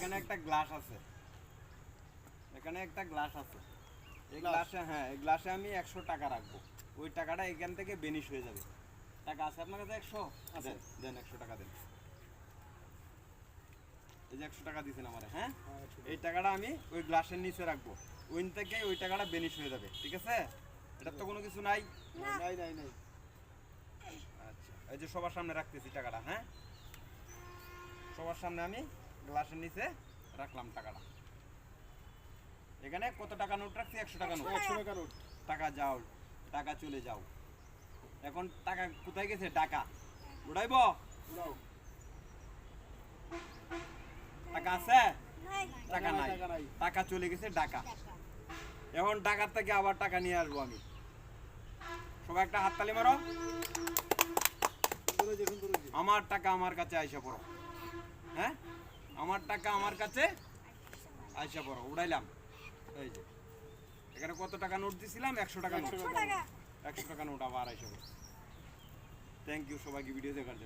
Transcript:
এখানে একটা গ্লাস আছে, এখানে একটা গ্লাস আছে। এই গ্লাসে, হ্যাঁ এই গ্লাসে আমি 100 টাকা রাখবো। ওই টাকাটা এখান থেকে বেনিশ হয়ে যাবে। টাকা আছে আপনার কাছে 100? দেন দেন 100 টাকা দেন। এই যে 100 টাকা দিয়েছেন আমারে, হ্যাঁ এই টাকাটা আমি ওই গ্লাসের নিচে রাখবো। ওইন থেকে ওই টাকাটা বেনিশ হয়ে যাবে, ঠিক আছে? এটার তো কোনো কিছু নাই। নাই নাই নাই। আচ্ছা, এই যে সবার সামনে রাখতেছি টাকাটা, হ্যাঁ সবার সামনে আমি গ্লাসের নিচে রাখলাম টাকাটা। এখানে কত টাকা নোট রাখছি? 100 টাকা নোট। 100 টাকা নোট। টাকা যাও, টাকা চলে যাও। এখন টাকা কোথায় গেছে? টাকা উড়াইবো? নাও। টাকা আছে? নাই টাকা নাই, টাকা নাই। টাকা চলে গেছে ঢাকা। এখন ঢাকার থেকে আবার টাকা নিয়ে আসবো আমি। সবাই একটা হাততালি মারো। সুন্দর হয়েছে, সুন্দর হয়েছে। আমার টাকা আমার কাছে আইসা পড়ো, হ্যাঁ আমার টাকা আমার কাছে আইসা পড়ো। উড়াইলাম। এই যে এখানে কত টাকা নোট দিছিলাম? 100 টাকা নোট। 100 টাকা 100 টাকা নোট আবার আইসা পড়ো। থ্যাংক ইউ সবাইকে ভিডিও দেখার জন্য।